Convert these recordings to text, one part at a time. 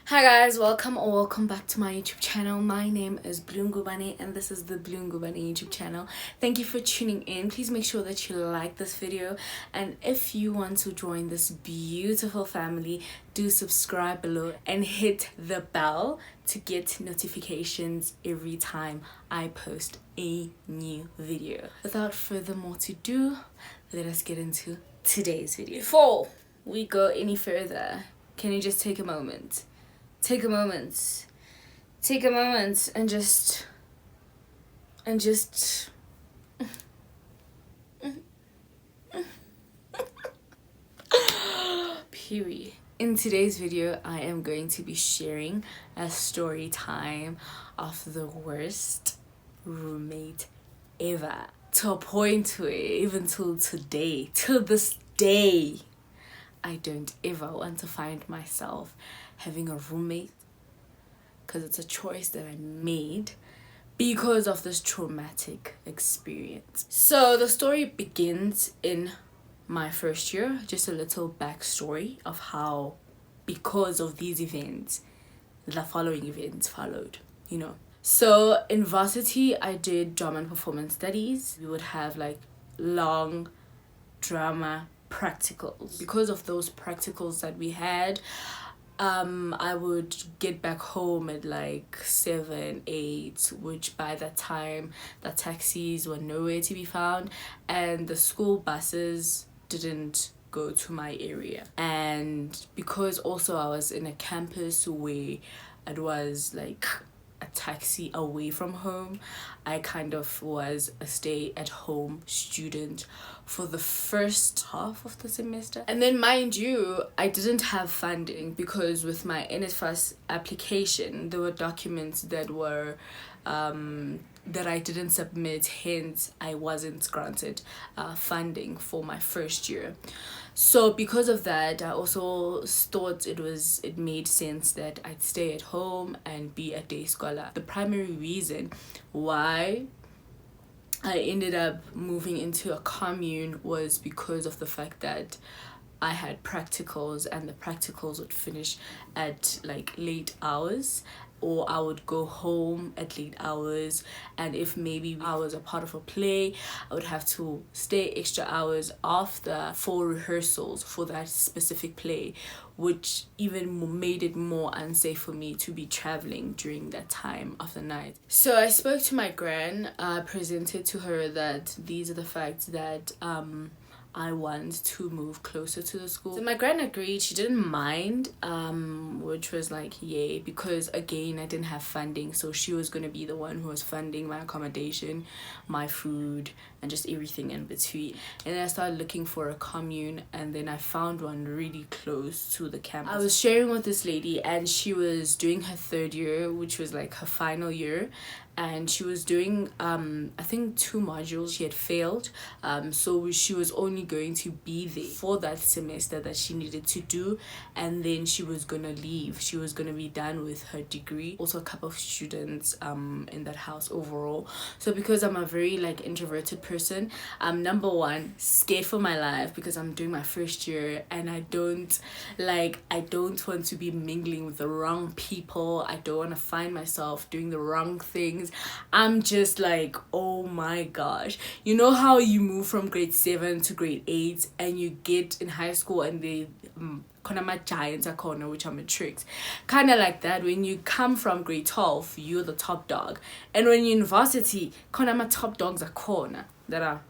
Hi guys, welcome or welcome back to my YouTube channel. My name is Blungubani and this is the Blungubani YouTube channel. Thank you for tuning in. Please make sure that you like this video, and if you want to join this beautiful family, do subscribe below and hit the bell to get notifications every time I post a new video. Without further more to do, let us get into today's video. Before we go any further, can you just take a moment? Take a moment and just period. In today's video, I am going to be sharing a story time of the worst roommate ever. To a point where even till this day, I don't ever want to find myself having a roommate, because it's a choice that I made because of this traumatic experience. So the story begins in my first year. Just a little backstory of how, because of these events, the following events followed, So in varsity, I did drama and performance studies. We would have like long drama practicals. Because of those practicals that we had, I would get back home at like 7, 8, which by that time the taxis were nowhere to be found and the school buses didn't go to my area. And because also I was in a campus where it was like a taxi away from home, I kind of was a stay-at-home student for the first half of the semester. And then, mind you, I didn't have funding because with my NSFAS application there were documents that were that I didn't submit, hence I wasn't granted funding for my first year. So because of that, I also thought it made sense that I'd stay at home and be a day scholar. The primary reason why I ended up moving into a commune was because of the fact that I had practicals, and the practicals would finish at like late hours, or I would go home at late hours, and if maybe I was a part of a play, I would have to stay extra hours after for rehearsals for that specific play, which even made it more unsafe for me to be traveling during that time of the night. So I spoke to my gran, presented to her that these are the facts that I want to move closer to the school. So my gran agreed. She didn't mind, which was like yay, because again I didn't have funding, so she was going to be the one who was funding my accommodation, my food, and just everything in between. And then I started looking for a commune, and then I found one really close to the campus. I was sharing with this lady, and she was doing her third year, which was like her final year, and she was doing I think 2 modules she had failed, so she was only going to be there for that semester that she needed to do, and then she was gonna leave. She was gonna be done with her degree. Also a couple of students in that house overall. So because I'm a very like introverted person, I'm number one scared for my life because I'm doing my first year, and I don't want to be mingling with the wrong people. I don't want to find myself doing the wrong things. I'm just like, oh my gosh, you know how you move from grade 7 to grade 8 and you get in high school and they giants are corner, which are matrix, kind of like that. When you come from grade 12, you're the top dog, and when you're in varsity, my top dogs are corner that are.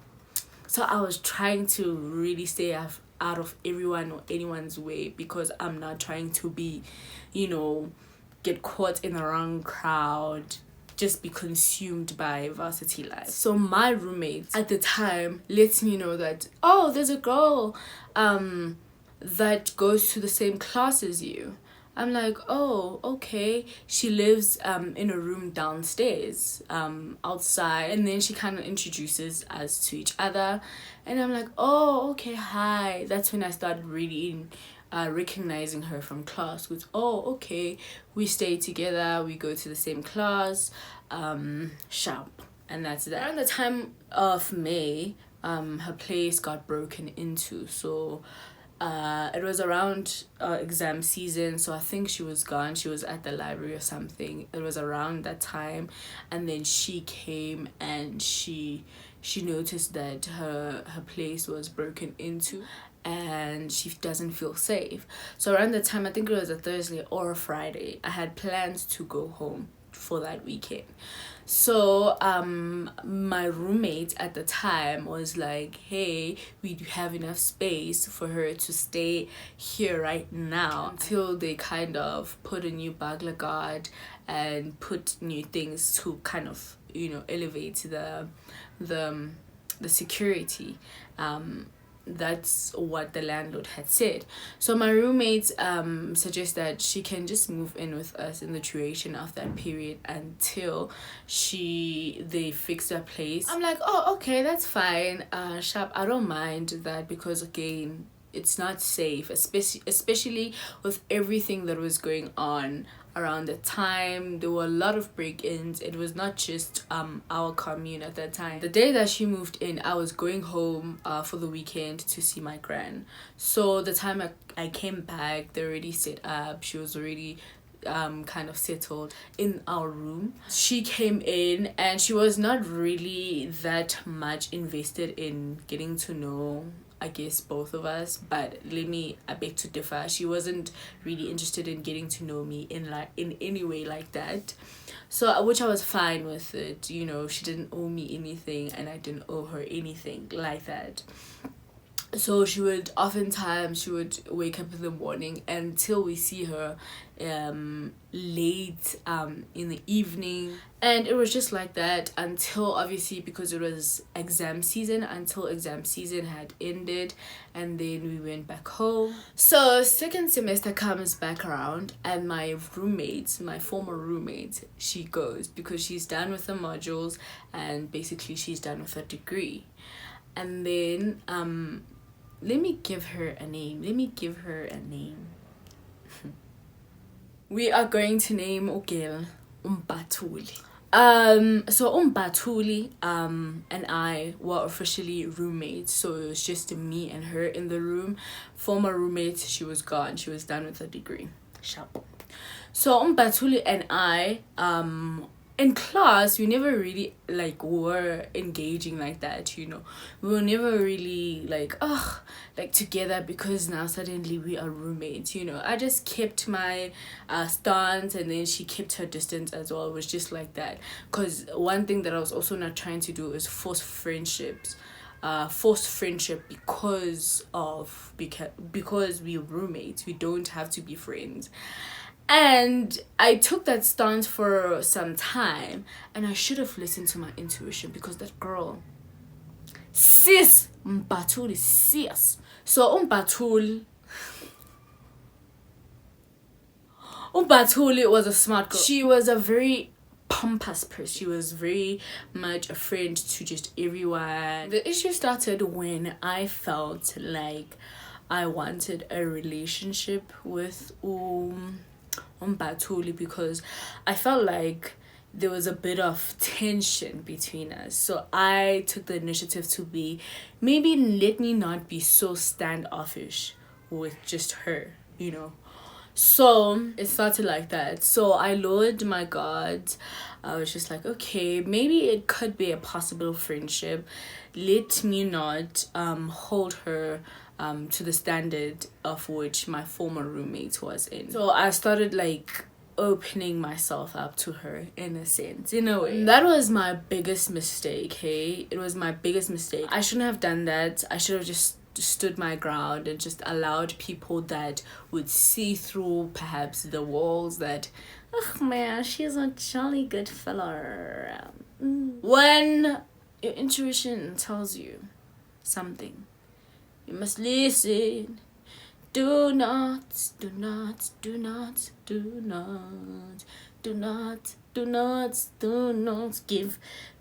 So I was trying to really stay out of everyone or anyone's way, because I'm not trying to be, get caught in the wrong crowd, just be consumed by varsity life. So my roommate at the time lets me know that, oh, there's a girl that goes to the same class as you. I'm like, oh, okay. She lives in a room downstairs, outside. And then she kind of introduces us to each other, and I'm like, oh, okay, hi. That's when I started really recognizing her from class. With, oh, okay, we stay together, we go to the same class, sharp. And that's that. Around the time of May, her place got broken into, so it was around exam season, so I think she was gone. She was at the library or something. It was around that time, and then she came and she noticed that her place was broken into and she doesn't feel safe. So around the time, I think it was a Thursday or a Friday, I had plans to go home for that weekend. So my roommate at the time was like, hey, we have enough space for her to stay here right now until they kind of put a new burglar guard and put new things to kind of, you know, elevate the security. That's what the landlord had said. So my roommate suggests that she can just move in with us in the duration of that period until they fix their place. I'm like, oh, okay, that's fine. Sharp, I don't mind that, because again, it's not safe, especially with everything that was going on around the time. There were a lot of break-ins. It was not just our commune at that time. The day that she moved in, I was going home for the weekend to see my gran. So the time I came back, they already set up. She was already kind of settled in our room. She came in and she was not really that much invested in getting to know, I guess, both of us, but I beg to differ. She wasn't really interested in getting to know me in any way like that. So, which I was fine with it, you know. She didn't owe me anything and I didn't owe her anything like that. So she would wake up in the morning until we see her late in the evening, and it was just like that until, obviously, because it was exam season, until exam season had ended, and then we went back home. So second semester comes back around and my former roommate, she goes because she's done with the modules and basically she's done with her degree. And then let me give her a name. We are going to name Ogel Umbatuli. So Umbatuli and I were officially roommates. So it was just me and her in the room. Former roommate, she was gone. She was done with her degree. Sharp. So Umbatuli and I in class, we never really were engaging like that, you know. We were never really together, because now suddenly we are roommates, you know. I just kept my stance and then she kept her distance as well. It was just like that, because one thing that I was also not trying to do is force friendship because we're roommates. We don't have to be friends. And I took that stance for some time, and I should have listened to my intuition, because that girl, sis, Mbatuli, sis. So Mbatuli was a smart girl. She was a very pompous person. She was very much a friend to just everyone. The issue started when I felt like I wanted a relationship with Batuli, because I felt like there was a bit of tension between us. So I took the initiative to maybe let me not be so standoffish with just her, you know. So it started like that. So I lowered my guards. I was just like, okay, maybe it could be a possible friendship. Let me not hold her to the standard of which my former roommate was in. So I started opening myself up to her, in a sense, in a way. That was my biggest mistake. Hey, it was my biggest mistake. I shouldn't have done that. I should have just stood my ground and just allowed people that would see through perhaps the walls that, oh man, she's a jolly good fella. When your intuition tells you something, you must listen. Do not give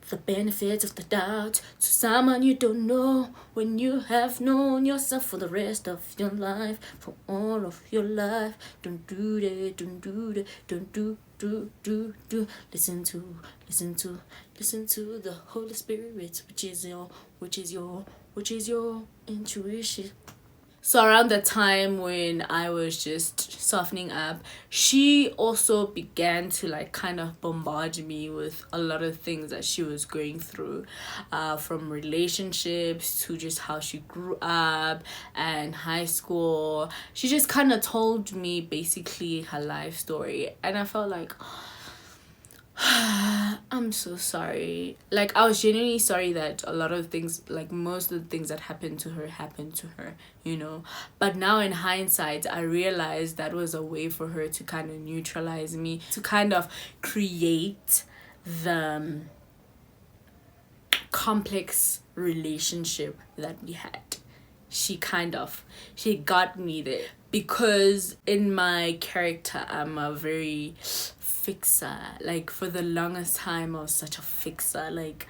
the benefit of the doubt to someone you don't know, when you have known yourself for the rest of your life, for all of your life. Don't do that, don't do that, don't do. Listen to the Holy Spirit, which is your intuition. So around the time when I was just softening up, she also began to like kind of bombard me with a lot of things that she was going through, from relationships to just how she grew up and high school. She just kind of told me basically her life story, and I felt like, I'm so sorry. Like, I was genuinely sorry that a lot of things, like most of the things that happened to her, you know. But now in hindsight, I realized that was a way for her to kind of neutralize me, to kind of create the complex relationship that we had. She got me there, because in my character I'm a very fixer. Like, for the longest time I was such a fixer. Like,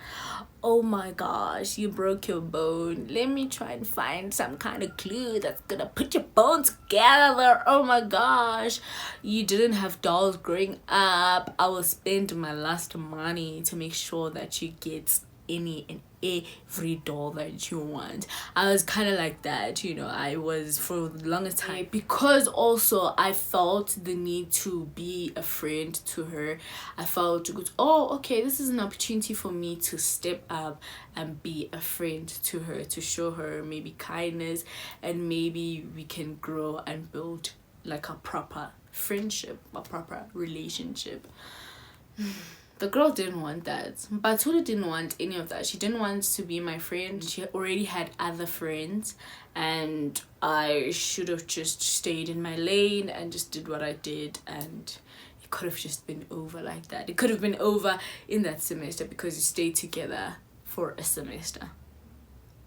oh my gosh, you broke your bone, let me try and find some kind of glue that's gonna put your bone together. Oh my gosh, you didn't have dolls growing up, I will spend my last money to make sure that you get any and every doll that you want. I was kind of like that, you know. I was for the longest time, because also I felt the need to be a friend to her. I felt, oh, okay, this is an opportunity for me to step up and be a friend to her, to show her maybe kindness, and maybe we can grow and build like a proper friendship, a proper relationship. The girl didn't want that. Batulu didn't want any of that. She didn't want to be my friend. She already had other friends, and I should have just stayed in my lane and just did what I did, and it could have just been over like that. It could have been over in that semester because you stayed together for a semester.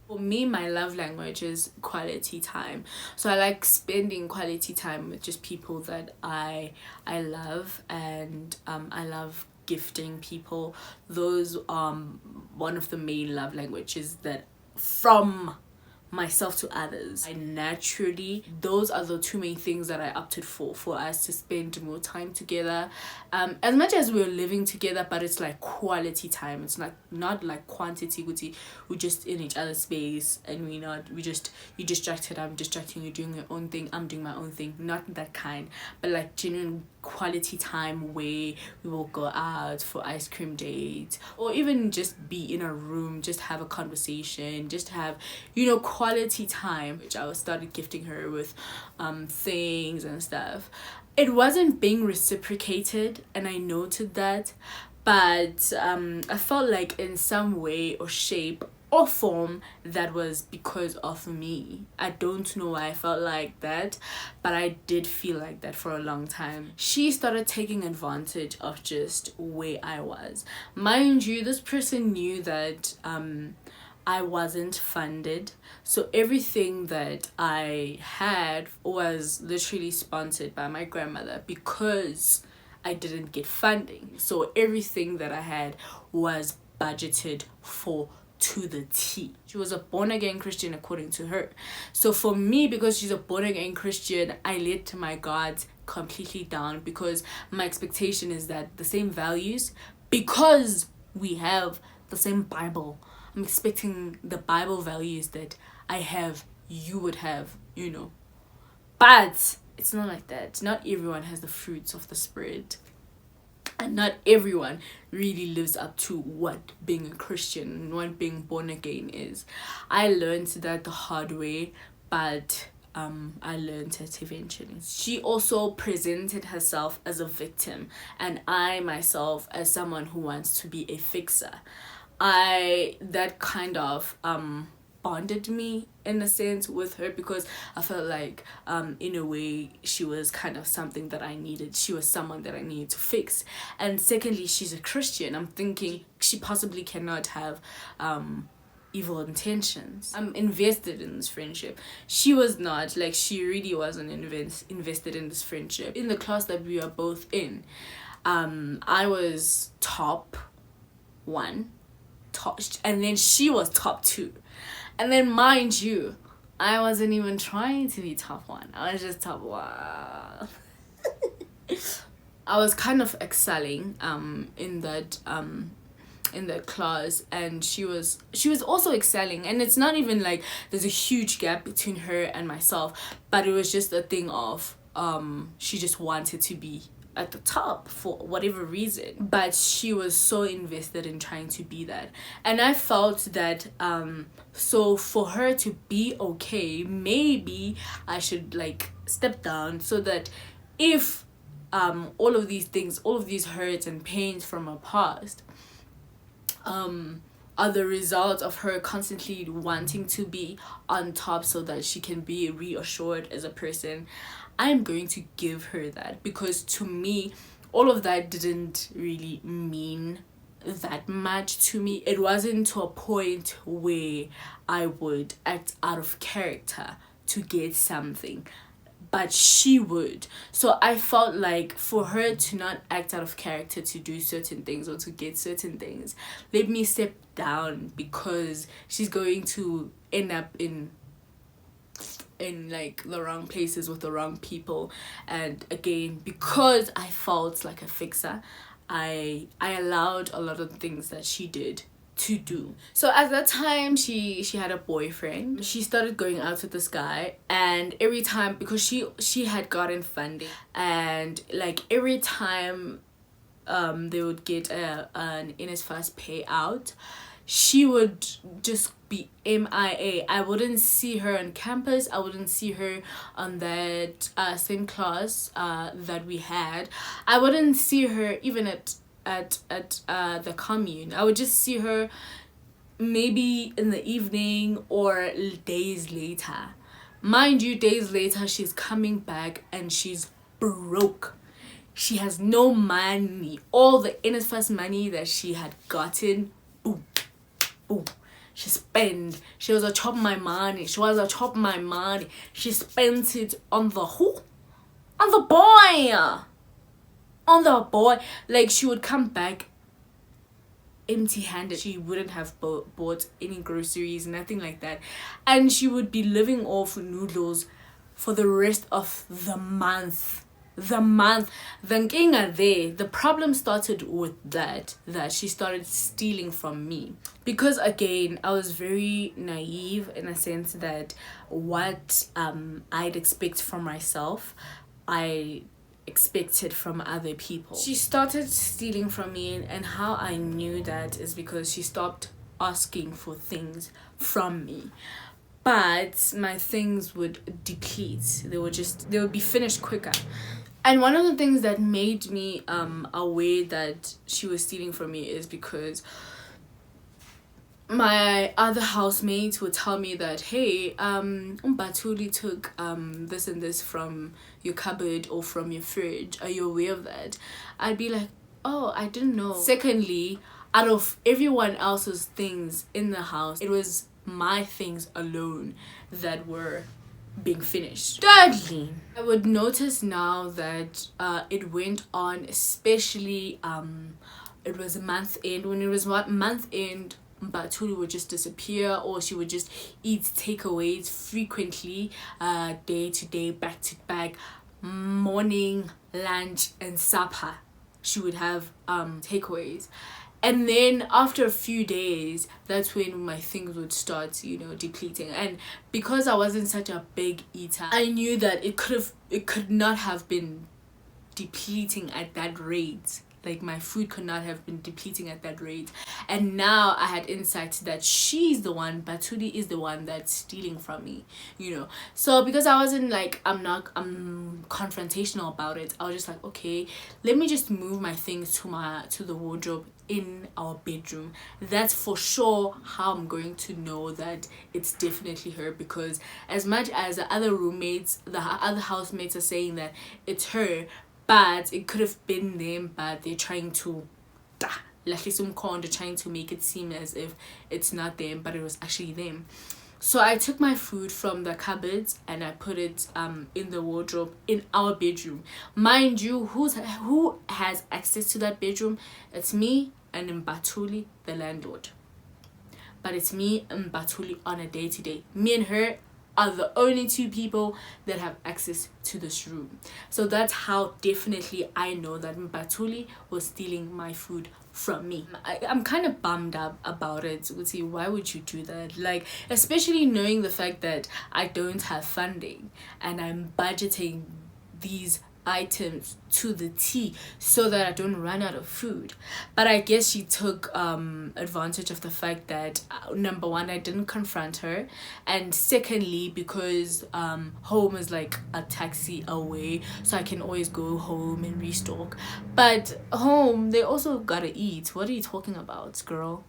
For me, my love language is quality time. So I like spending quality time with just people that I love, and I love gifting people. Those one of the main love languages that from myself to others. I naturally, those are the two main things that I opted for us to spend more time together, as much as we're living together, but it's like quality time. It's not like quantity. We're just in each other's space, and you distracted, I'm distracting, you doing your own thing, I'm doing my own thing. Not that kind, but like genuine quality time where we will go out for ice cream dates, or even just be in a room, just have a conversation, just have, quality time. Which I started gifting her with things and stuff. It wasn't being reciprocated, and I noted that, but I felt like in some way or shape or form that was because of me. I don't know why I felt like that, but I did feel like that for a long time. She started taking advantage of just where I was. Mind you, this person knew that I wasn't funded, so everything that I had was literally sponsored by my grandmother, because I didn't get funding. So everything that I had was budgeted for to the T. She was a born-again Christian according to her. So for me, because she's a born-again Christian, I let my guards completely down, because my expectation is that the same values, because we have the same Bible, I'm expecting the Bible values that I have, you would have, But it's not like that. Not everyone has the fruits of the Spirit. And not everyone really lives up to what being a Christian and what being born again is. I learned that the hard way, but I learned it eventually. She also presented herself as a victim, and I myself as someone who wants to be a fixer. That kind of bonded me in a sense with her, because I felt like in a way she was kind of something that I needed. She was someone that I needed to fix. And secondly, she's a Christian. I'm thinking she possibly cannot have evil intentions. I'm invested in this friendship. She was not. Like, she really wasn't invested in this friendship. In the class that we are both in, I was top 1, and then she was top 2. And then, mind you, I wasn't even trying to be top 1. I was just top 1. I was kind of excelling in in the class, and she was also excelling. And it's not even like there's a huge gap between her and myself, but it was just a thing of she just wanted to be at the top for whatever reason, but she was so invested in trying to be that. And I felt that so for her to be okay, maybe I should like step down, so that if all of these things, all of these hurts and pains from her past are the result of her constantly wanting to be on top so that she can be reassured as a person, I'm going to give her that. Because to me, all of that didn't really mean that much to me. It wasn't to a point where I would act out of character to get something, but she would. So I felt like for her to not act out of character to do certain things or to get certain things, let me step down, because she's going to end up in like the wrong places with the wrong people. And again, because I felt like a fixer, I allowed a lot of things that she did to do. So at that time, she had a boyfriend. She started going out with this guy, and every time, because she had gotten funding, and like every time they would get an NSFAS payout, she would just be MIA. I wouldn't see her on campus. I wouldn't see her on that same class that we had. I wouldn't see her even at the commune. I would just see her maybe in the evening or days later. Mind you, days later, she's coming back and she's broke. She has no money. All the NSFAS money that she had gotten, boom, boom, she spent. She was a chop my money. She spent it on the who? On the boy. On the boy. Like, she would come back empty-handed. She wouldn't have bought any groceries, nothing like that, and she would be living off noodles for the rest of the month. The problem started with that she started stealing from me, because again, I was very naive in a sense that what I'd expect from myself, I expected from other people. She started stealing from me, and how I knew that is because she stopped asking for things from me, but my things would deplete. They would be finished quicker. And one of the things that made me aware that she was stealing from me is because my other housemates would tell me that, hey, Batuli took this and this from your cupboard or from your fridge. Are you aware of that? I'd be like, oh, I didn't know. Secondly, out of everyone else's things in the house, it was my things alone that were being finished. Thirdly, I would notice now that it went on, especially it was a month end. When it was month end, Batuli would just disappear, or she would just eat takeaways frequently, day to day, back to back, morning, lunch and supper. She would have takeaways. And then after a few days, that's when my things would start, depleting. And because I wasn't such a big eater, I knew that it could not have been depleting at that rate. Like, my food could not have been depleting at that rate. And now I had insight that she's the one, Batuli is the one that's stealing from me, So because I wasn't like, I'm confrontational about it, I was just like, okay, let me just move my things to the wardrobe in our bedroom. That's for sure how I'm going to know that it's definitely her, because as much as the other housemates are saying that it's her, but it could have been them, but they're trying to they're trying to make it seem as if it's not them, but it was actually them. So I took my food from the cupboards and I put it in the wardrobe in our bedroom. Mind you, who has access to that bedroom? It's me and Mbatuli, the landlord. But it's me and Mbatuli on a day-to-day. Me and her are the only two people that have access to this room. So that's how definitely I know that Mbatuli was stealing my food from me. I'm kind of bummed up about it. Would say, why would you do that? Like, especially knowing the fact that I don't have funding and I'm budgeting these items to the T so that I don't run out of food. But I guess she took advantage of the fact that number one, I didn't confront her, and secondly, because home is like a taxi away, so I can always go home and restock. But home, they also gotta eat. What are you talking about, girl?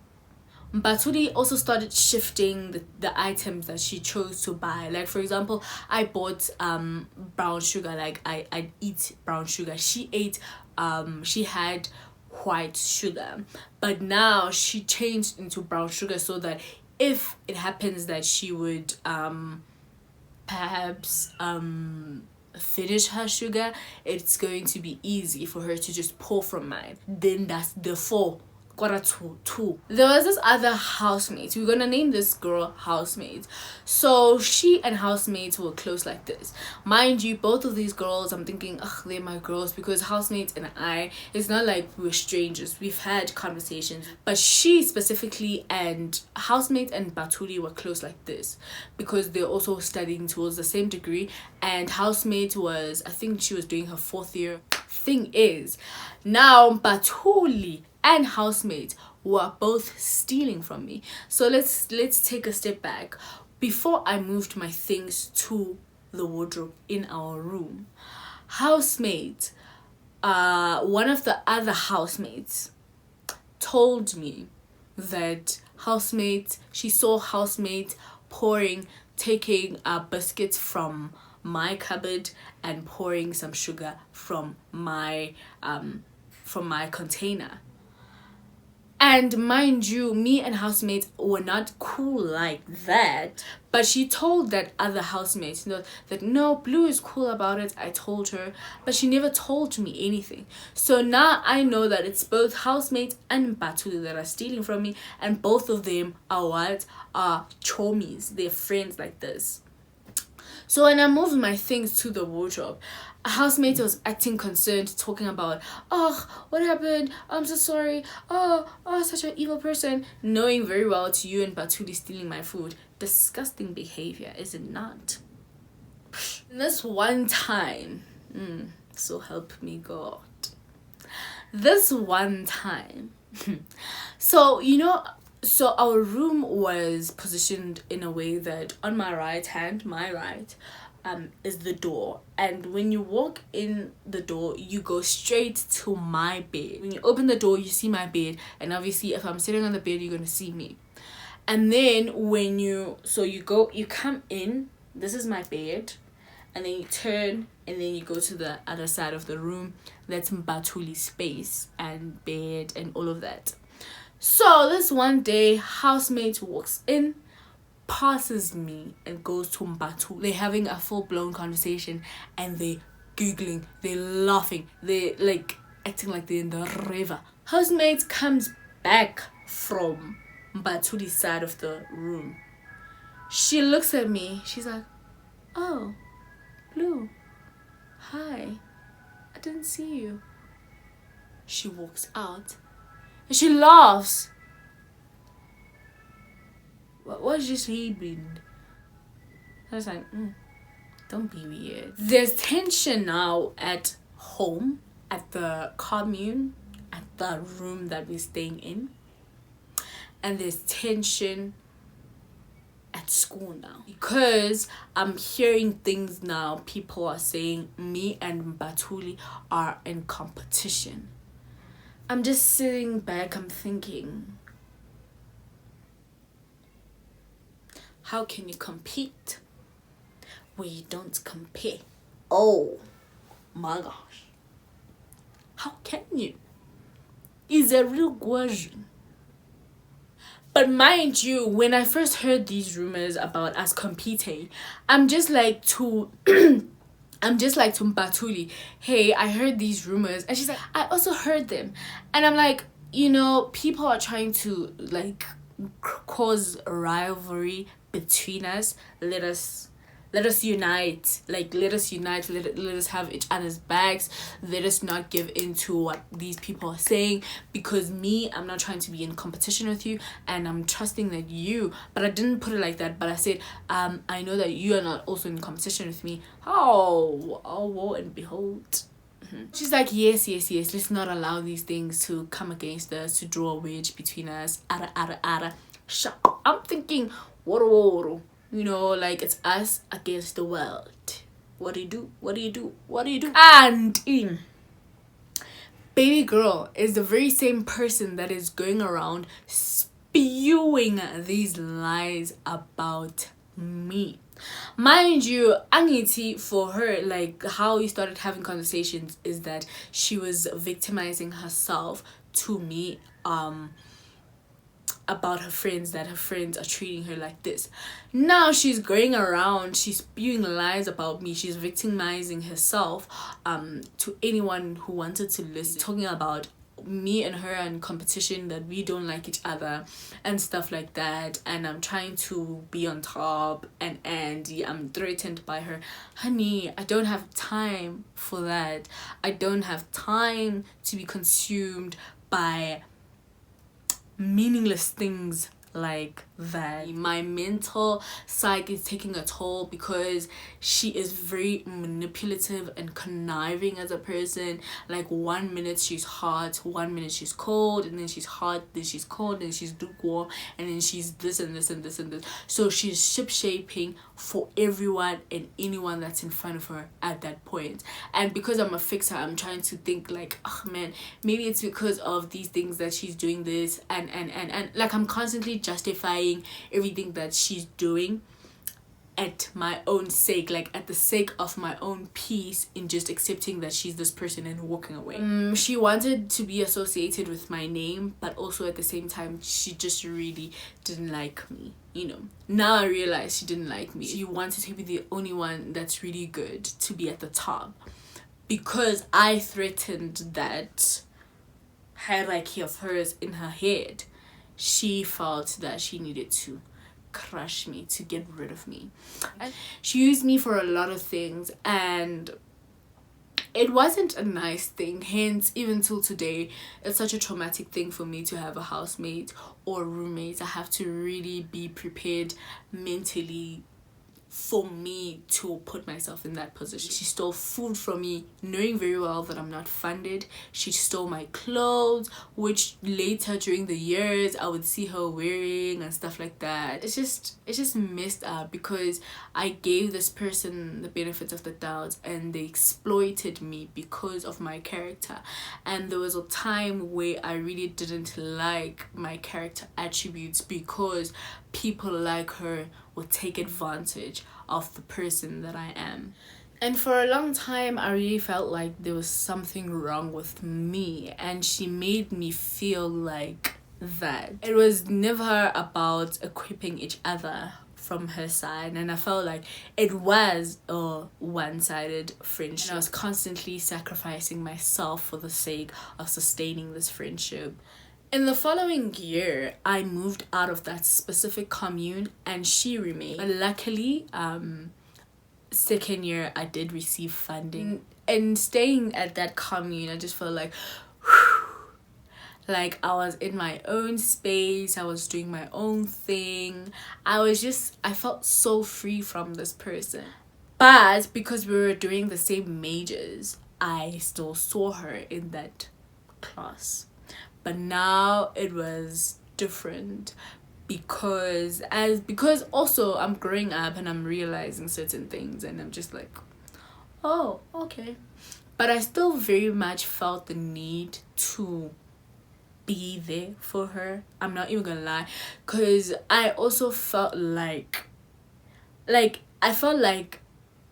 Baturi also started shifting the items that she chose to buy. Like, for example, I bought brown sugar. Like, I eat brown sugar. She ate she had white sugar, but now she changed into brown sugar so that if it happens that she would perhaps finish her sugar, it's going to be easy for her to just pour from mine. Then that's the four quarter to two. There was this other housemate. We're gonna name this girl housemate. So she and housemate were close like this. Mind you, both of these girls, I'm thinking, ugh, they're my girls, because housemate and I, it's not like we're strangers. We've had conversations. But she specifically and housemate and Baturi were close like this because they're also studying towards the same degree, and housemate was, I think she was doing her 4th year. Thing is, now Batuli and housemate were both stealing from me. So let's take a step back. Before I moved my things to the wardrobe in our room, housemate, one of the other housemates told me that she saw housemate taking biscuits from my cupboard and pouring some sugar from my container. And mind you, me and housemates were not cool like that. But she told that other housemates that no, Blue is cool about it. I told her, but she never told me anything. So now I know that it's both housemates and Batuli that are stealing from me, and both of them are chomies. They're friends like this. So when I moved my things to the wardrobe, a housemate was acting concerned, talking about, oh, what happened? I'm so sorry. Oh, such an evil person. Knowing very well it's you and Batuli stealing my food. Disgusting behavior, is it not? This one time, so help me God. This one time, so our room was positioned in a way that on my right, is the door, and when you walk in the door, you go straight to my bed. When you open the door, you see my bed, and obviously if I'm sitting on the bed, you're gonna see me. And then when you come in, this is my bed, and then you turn, and then you go to the other side of the room. That's Batuli's space and bed and all of that. So this one day, housemate walks in, passes me, and goes to Mbatu. They're having a full-blown conversation, and they're giggling, they're laughing, they're like acting like they're in the river. Housemate comes back from Mbatu's side of the room. She looks at me, she's like, oh, Blue, hi, I didn't see you. She walks out and she laughs. What just happened? I was like, don't be weird. There's tension now at home, at the commune, at the room that we're staying in. And there's tension at school now. Because I'm hearing things now, people are saying me and Batuli are in competition. I'm just sitting back, I'm thinking, how can you compete where you don't compare? Oh my gosh. How can you? It's a real question. But mind you, when I first heard these rumors about us competing, I'm just like to Batuli, hey, I heard these rumors. And she's like, I also heard them. And I'm like, people are trying to like cause rivalry between us. Let us let us unite. Like, let us unite. Let us have each other's backs. Let us not give in to what these people are saying, because me, I'm not trying to be in competition with you, and I'm trusting that you, but I didn't put it like that, but I said, I know that you are not also in competition with me. Oh, woe and behold. She's like, yes, let's not allow these things to come against us, to draw a wedge between us. Ara. I'm thinking, woro. You know, like, it's us against the world. What do you do? And baby girl is the very same person that is going around spewing these lies about me. Mind you, Angithi, for her, like, how we started having conversations is that she was victimizing herself to me about her friends, that her friends are treating her like this. Now she's going around, she's spewing lies about me, she's victimizing herself to anyone who wanted to listen, talking about me and her and competition, that we don't like each other and stuff like that, and I'm trying to be on top, and I'm threatened by her. Honey, I don't have time for that. I don't have time to be consumed by meaningless things like that. My mental psyche is taking a toll because she is very manipulative and conniving as a person. Like, 1 minute she's hot, 1 minute she's cold, and then she's hot, then she's cold, then she's lukewarm, and then she's this and this and this and this. So she's ship shaping for everyone and anyone that's in front of her at that point. And because I'm a fixer, I'm trying to think like, oh man, maybe it's because of these things that she's doing this, and like, I'm constantly justifying everything that she's doing at my own sake, like at the sake of my own peace, in just accepting that she's this person and walking away. She wanted to be associated with my name, but also at the same time she just really didn't like me, you know. Now I realize she didn't like me. She wanted to be the only one that's really good, to be at the top, because I threatened that hierarchy of hers in her head. She felt that she needed to crush me, to get rid of me. And she used me for a lot of things, and it wasn't a nice thing. Hence, even till today, it's such a traumatic thing for me to have a housemate or roommate. I have to really be prepared mentally for me to put myself in that position. She stole food from me, knowing very well that I'm not funded. She stole my clothes, which later during the years I would see her wearing and stuff like that. It's just messed up, because I gave this person the benefits of the doubt and they exploited me because of my character. And there was a time where I really didn't like my character attributes, because people like her would take advantage of the person that I am. And for a long time, I really felt like there was something wrong with me, and she made me feel like that. It was never about equipping each other from her side, and I felt like it was a one-sided friendship, and I was constantly sacrificing myself for the sake of sustaining this friendship. In the following year, I moved out of that specific commune and she remained. But luckily, second year, I did receive funding. And staying at that commune, I just felt like, like I was in my own space. I was doing my own thing. I felt so free from this person. But because we were doing the same majors, I still saw her in that class. But now it was different, because also I'm growing up and I'm realizing certain things, and I'm just like, oh, okay. But I still very much felt the need to be there for her. I'm not even gonna lie, because I also felt like I felt like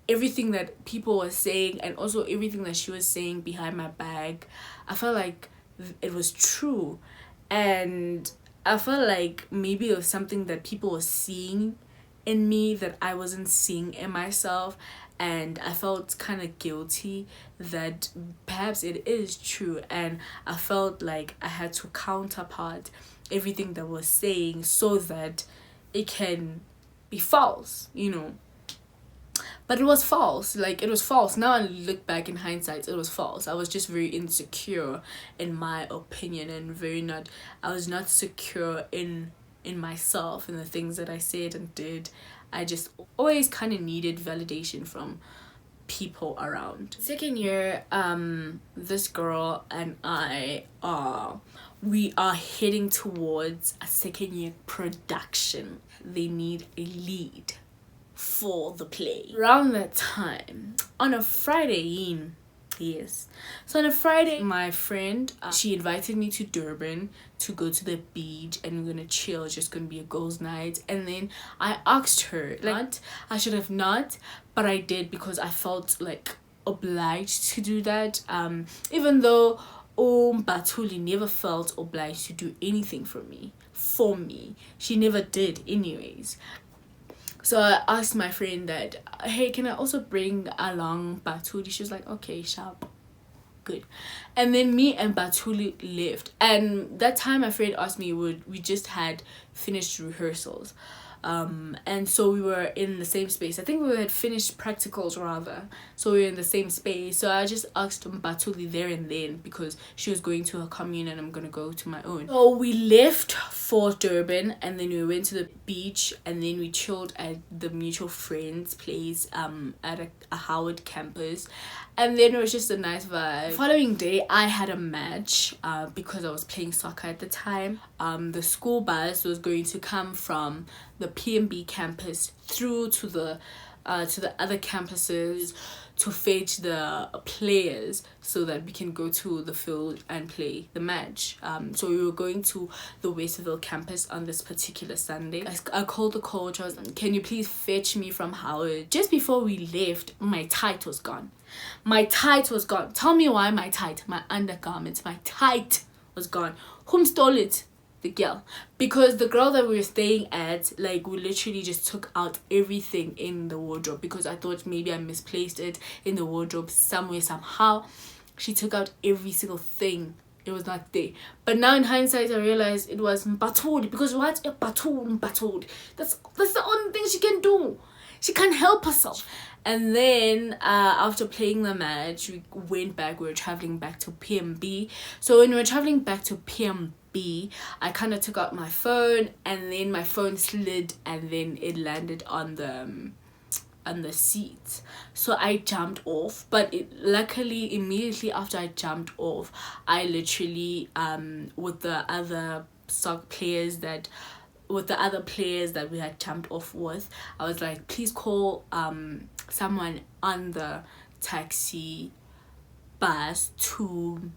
everything that people were saying, and also everything that she was saying behind my back, I felt like it was true. And I felt like maybe it was something that people were seeing in me that I wasn't seeing in myself, and I felt kind of guilty that perhaps it is true, and I felt like I had to counterpart everything that was saying so that it can be false, you know. But it was false. Like, it was false. Now I look back in hindsight, it was false. I was just very insecure in my opinion, and I was not secure in myself and the things that I said and did. I just always kind of needed validation from people around. Second year, this girl and we are heading towards a second year production. They need a lead for the play. Around that time, on a Friday, yes, so on a Friday, my friend, she invited me to Durban to go to the beach, and we're gonna chill. It's just gonna be a girls' night. And then I asked her, like, I should have not, but I did because I felt like obliged to do that, even though Batuli never felt obliged to do anything for me. She never did anyways. So I asked my friend that, hey, can I also bring along Batuli? She was like, okay, sharp, good. And then me and Batuli left. And that time my friend asked me, we just had finished rehearsals. And so we were in the same space. I think we had finished practicals rather. So we were in the same space. So I just asked Batuli there and then because she was going to her commune and I'm going to go to my own. So we left for Durban and then we went to the beach and then we chilled at the mutual friend's place at a Howard campus. And then it was just a nice vibe. The following day, I had a match because I was playing soccer at the time. The school bus was going to come from the PMB campus through to the other campuses to fetch the players so that we can go to the field and play the match. So we were going to the Westerville campus on this particular Sunday. I called the coach. I was like, can you please fetch me from Howard? Just before we left, my tight was gone. Tell me why my undergarments, my tight was gone. Whom stole it? The girl. Because the girl that we were staying at, like, we literally just took out everything in the wardrobe because I thought maybe I misplaced it in the wardrobe somewhere, somehow. She took out every single thing. It was not there. But now in hindsight, I realized it was Mbatuli. Because what's a Mbatuli? That's the only thing she can do. She can't help herself. And then after playing the match, we went back. We were traveling back to PMB. So when we were traveling back to PMB, I kind of took out my phone, and then my phone slid, and then it landed on the seat. So I jumped off, but luckily immediately after I jumped off, I literally with the other players that we had jumped off with, I was like, please call someone on the taxi bus to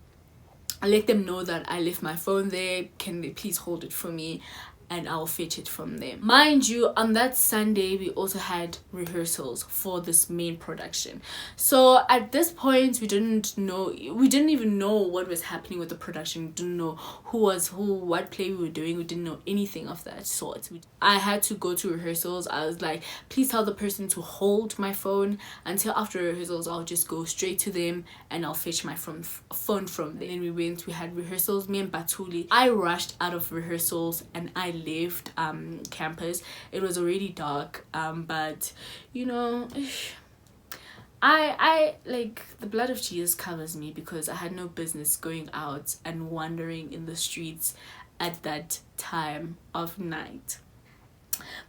let them know that I left my phone there. Can they please hold it for me and I'll fetch it from there. Mind you, on that Sunday we also had rehearsals for this main production. So at this point we didn't even know what was happening with the production. We didn't know who was who, what play we were doing. We didn't know anything of that sort. I had to go to rehearsals. I was like, please tell the person to hold my phone until after rehearsals. I'll just go straight to them and I'll fetch my phone from there. Then we had rehearsals, me and Batuli. I rushed out of rehearsals and I left campus. It was already dark, but you know, I like, the blood of Jesus covers me because I had no business going out and wandering in the streets at that time of night.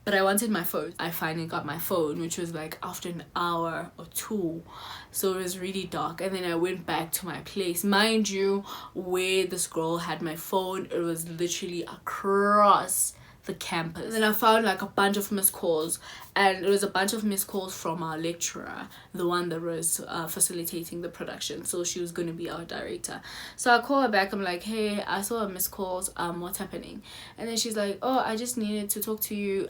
But I wanted my phone. I finally got my phone, which was like after an hour or two. So it was really dark. And then I went back to my place. Mind you, where this girl had my phone, it was literally across the campus. And then I found like a bunch of missed calls, and it was a bunch of missed calls from our lecturer, the one that was facilitating the production. So she was going to be our director. So I call her back. I'm like, hey, I saw a missed calls, what's happening? And then she's like, oh, I just needed to talk to you,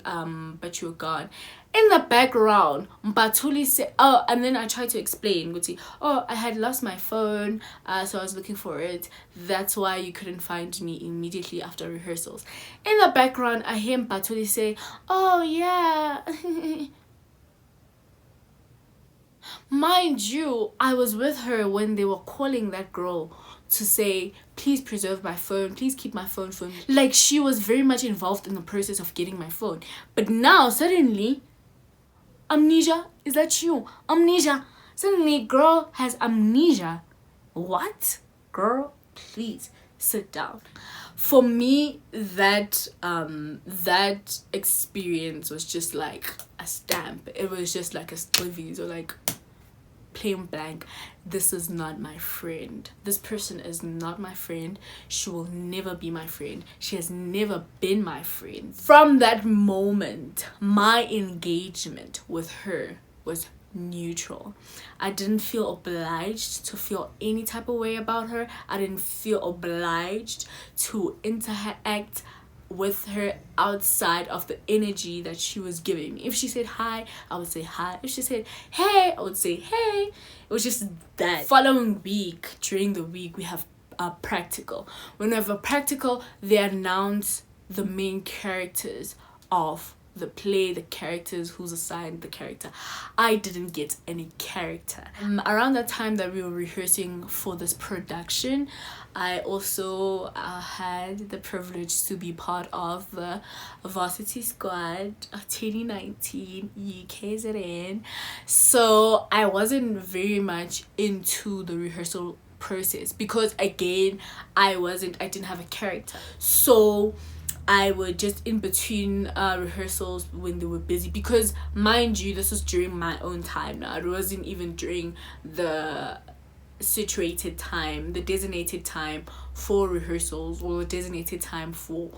but you're gone. In the background, Mbatuli said, oh, and then I tried to explain, oh, I had lost my phone, so I was looking for it. That's why you couldn't find me immediately after rehearsals. In the background, I hear Mbatuli say, oh, yeah. Mind you, I was with her when they were calling that girl to say, please preserve my phone, please keep my phone for me. Like, she was very much involved in the process of getting my phone. But now, suddenly, Amnesia? Is that you? Amnesia. Suddenly, girl has amnesia. What? Girl, please sit down. For me, that experience was just like a stamp. It was just like a slivies, or like plain blank. This is not my friend. This person is not my friend. She will never be my friend. She has never been my friend. From that moment, my engagement with her was neutral. I didn't feel obliged to feel any type of way about her. I didn't feel obliged to interact with her outside of the energy that she was giving me. If she said hi, I would say hi. If she said hey, I would say hey. It was just that. Following week, during the week, we have a practical. When we have a practical, they announce the main characters of the play, the characters, who's assigned the character. I didn't get any character. Around that time that we were rehearsing for this production, I also had the privilege to be part of the varsity squad of 2019 UKZN. So I wasn't very much into the rehearsal process because, again, I didn't have a character. So I would just, in between rehearsals when they were busy, because mind you, this was during my own time now. It wasn't even during the situated time, the designated time for rehearsals, or the designated time for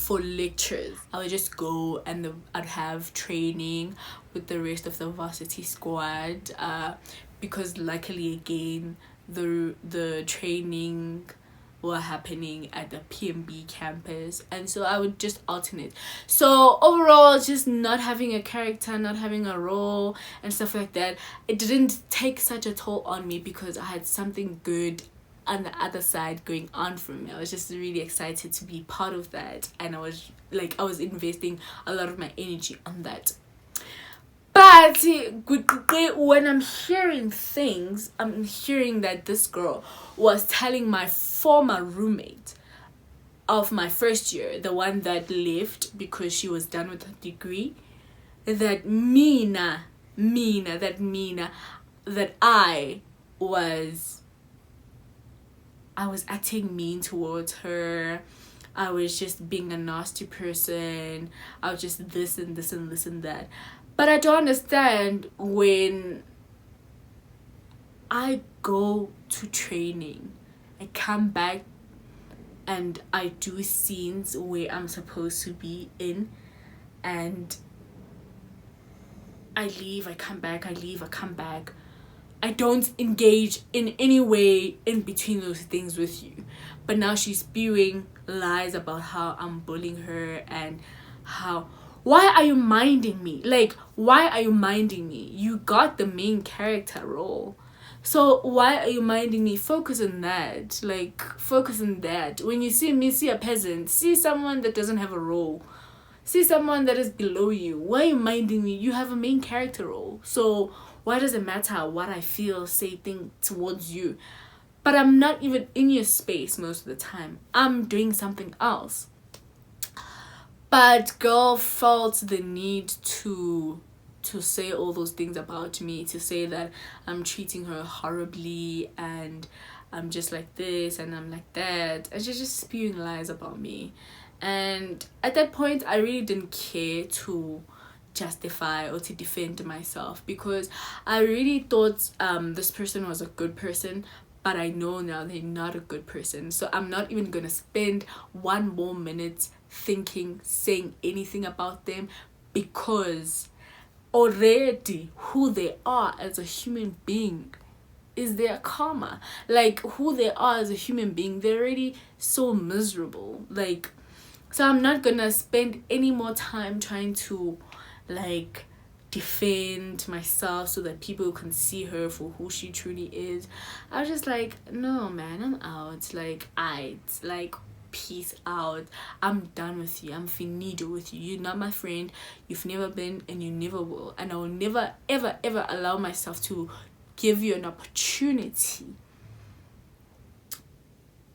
lectures. I would just go and I'd have training with the rest of the varsity squad, because luckily, again, the training were happening at the PMB campus, and so I would just alternate. So overall, just not having a character, not having a role and stuff like that, it didn't take such a toll on me because I had something good on the other side going on for me. I was just really excited to be part of that, and I was investing a lot of my energy on that. But when I'm hearing things, I'm hearing that this girl was telling my former roommate of my first year, the one that left because she was done with her degree, that I was acting mean towards her. I was just being a nasty person. I was just this and this and this and that. But I don't understand when I go to training, I come back and I do scenes where I'm supposed to be in, and I leave, I come back, I leave, I come back. I don't engage in any way in between those things with you. But now she's spewing lies about how I'm bullying her and how... Why are you minding me? Like, why are you minding me? You got the main character role. So why are you minding me? Focus on that. Like, focus on that. When you see me, see a peasant. See someone that doesn't have a role. See someone that is below you. Why are you minding me? You have a main character role. So why does it matter what I feel, say, think towards you? But I'm not even in your space most of the time. I'm doing something else. But girl felt the need to say all those things about me, to say that I'm treating her horribly and I'm just like this and I'm like that, and she's just spewing lies about me. And at that point, I really didn't care to justify or to defend myself, because I really thought this person was a good person, but I know now they're not a good person. So I'm not even gonna spend one more minute thinking, saying anything about them, because already who they are as a human being is their karma. Like, who they are as a human being, they're already so miserable. Like, so I'm not gonna spend any more time trying to like defend myself so that people can see her for who she truly is. I was just like, no man, I'm out. Like, peace out. I'm done with you. I'm finito with you. You're not my friend. You've never been and you never will. And I will never, ever, ever allow myself to give you an opportunity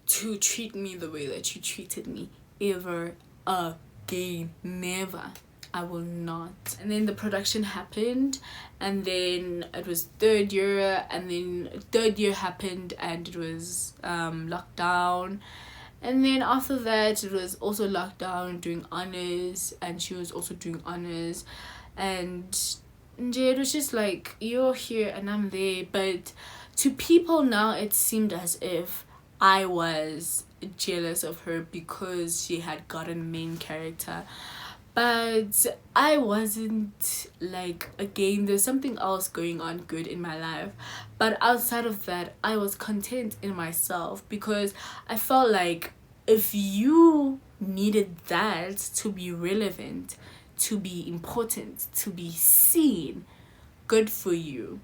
to treat me the way that you treated me ever again. Never. I will not. And then the production happened, and then it was third year, and then third year happened, and it was lockdown. And then after that, it was also lockdown, doing honors, and she was also doing honors. And it was just like, you're here and I'm there. But to people now, it seemed as if I was jealous of her because she had gotten main character. But I wasn't. Like, again, there's something else going on good in my life, but outside of that, I was content in myself, because I felt like if you needed that to be relevant, to be important, to be seen, good for you.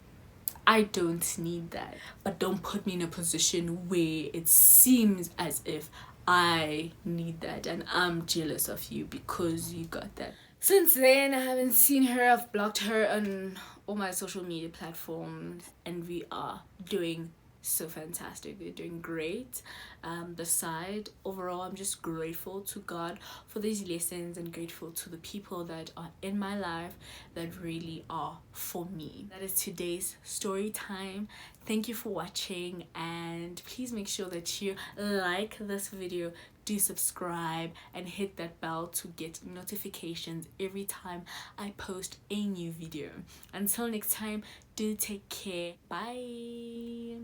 I don't need that. But don't put me in a position where it seems as if I need that and I'm jealous of you because you got that. Since then, I haven't seen her. I've blocked her on all my social media platforms, and we are doing so fantastic. We're doing great. The overall, I'm just grateful to God for these lessons, and grateful to the people that are in my life that really are for me. That is today's story time. Thank you for watching, and please make sure that you like this video, do subscribe, and hit that bell to get notifications every time I post a new video. Until next time, do take care. Bye.